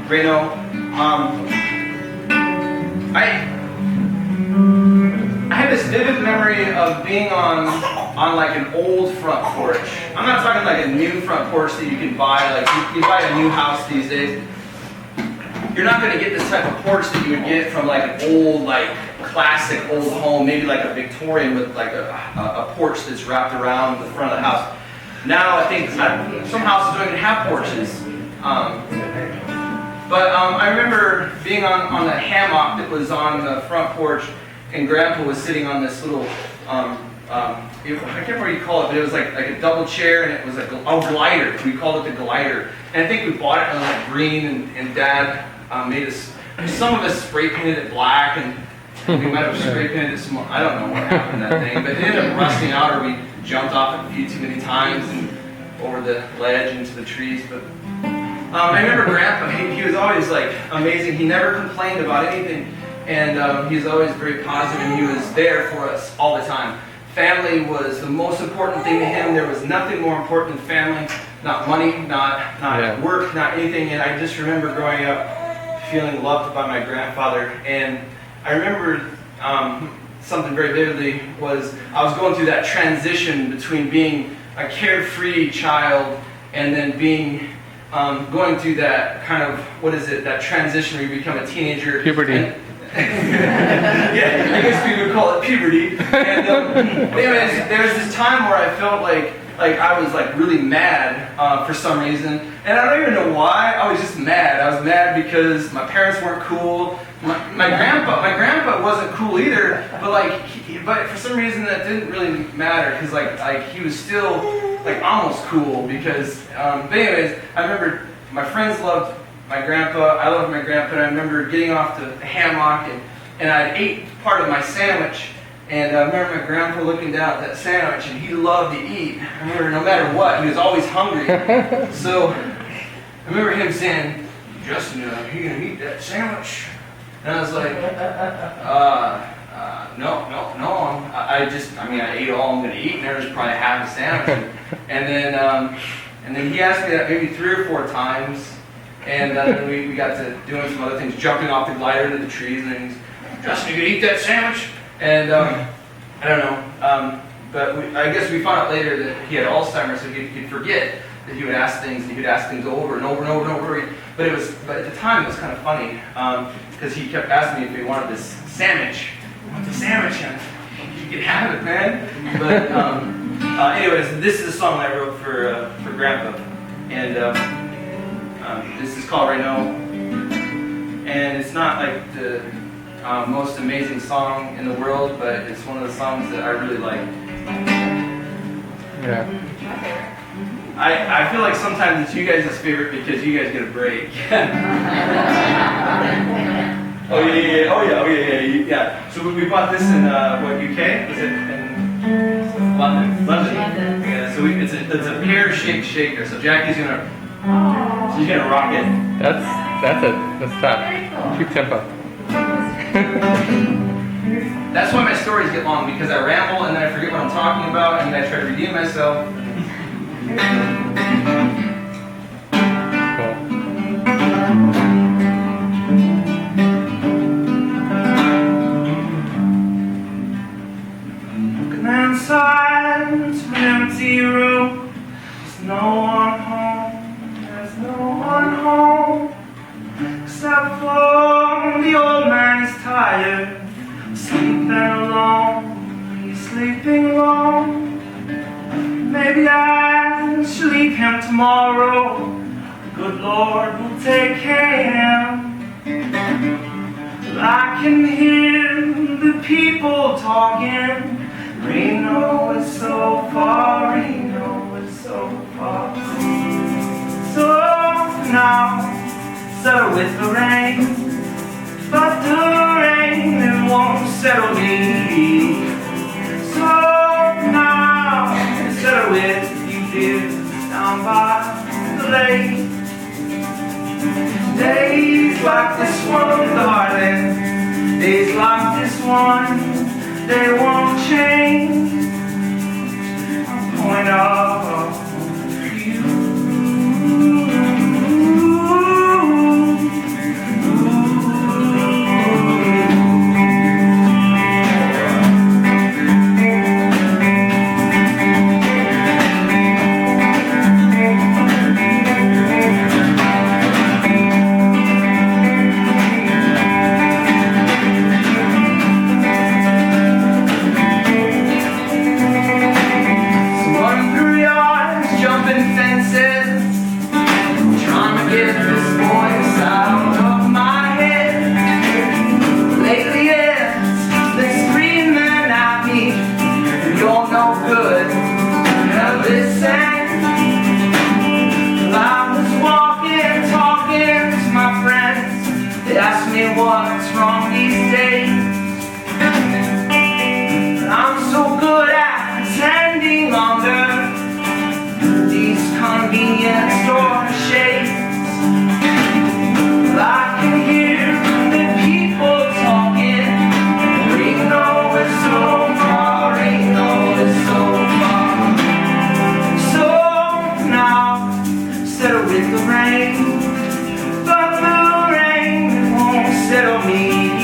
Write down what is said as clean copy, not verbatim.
Reno. I have this vivid memory of being on like an old front porch. I'm not talking like a new front porch that you can buy. Like you buy a new house these days, you're not going to get this type of porch that you would get from like an old, like classic old home, maybe like a Victorian with like a porch that's wrapped around the front of the house. Now I think some houses don't even have porches. But I remember being on a hammock that was on the front porch, and Grandpa was sitting on this little, I can't remember what you call it, but it was like a double chair, and it was like a glider. We called it the glider. And I think we bought it in like green, and Dad made us, some of us spray painted it black, and we might have spray painted it some, I don't know what happened to that thing, but it ended up rusting out, or we jumped off it a few too many times and over the ledge into the trees. But I remember Grandpa, he was always like amazing. He never complained about anything, and he was always very positive, and he was there for us all the time. Family was the most important thing to him. There was nothing more important than family, not money, not work, not anything. And I just remember growing up feeling loved by my grandfather. And I remember something very vividly was I was going through that transition between being a carefree child and then being going through that kind of, that transition where you become a teenager. Puberty. Yeah, I guess we would call it puberty. And anyways, there was this time where I felt like I was like really mad for some reason, and I don't even know why. I was just mad. I was mad because my parents weren't cool. My grandpa wasn't cool either. But but for some reason that didn't really matter because like he was still like almost cool because. But anyways, I remember my friends loved my grandpa, I loved my grandpa, and I remember getting off the hammock and I ate part of my sandwich, and I remember my grandpa looking down at that sandwich, and he loved to eat. I remember no matter what, he was always hungry. So I remember him saying, "Justin, you gonna eat that sandwich?" And I was like, no, I ate all I'm gonna eat, and there was probably half a sandwich. And then he asked me that maybe 3 or 4 times. And then we got to doing some other things, jumping off the glider into the trees, and then he's, "Justin, you gonna eat that sandwich?" And I don't know, but I guess we found out later that he had Alzheimer's, so he'd forget that he would ask things, and he would ask things over and over and over and over. But at the time it was kind of funny because he kept asking me if he wanted this sandwich. "I want the sandwich," and you can have it, man. But anyways, this is a song I wrote for Grandpa, and. This is called Reno, and it's not like the most amazing song in the world, but it's one of the songs that I really like. Yeah. I feel like sometimes it's you guys' favorite because you guys get a break. Oh yeah. So we bought this in UK? Was it in London? Yeah. So it's a pear shake shaker. So Jackie's gonna. She's gonna rock it. That's tough. Keep tempo. That's why my stories get long, because I ramble and then I forget what I'm talking about and then I try to redeem myself. Looking inside to an empty room, there's no one home. There's no one home except for the old man is tired, sleeping alone. He's sleeping alone. Maybe I should leave him tomorrow. The good Lord will take care of him. I can hear the people talking. Reno is so far. Reno is so far. So now, settle with the rain, but the rain it won't settle me. So now, settle with you dear, down by the lake. Days like this one, darling, days like this one, they won't change. I'll point out for you. get this voice out of my head. Lately it's been screaming at me, you're no good. Now listen, I was walking, talking to my friends. They asked me what's wrong these days. I'm so good at pretending under these convenient store shades. I can hear the people talking. Reno is so far, Reno is so far. So now, settle with the rain, but the rain won't settle me.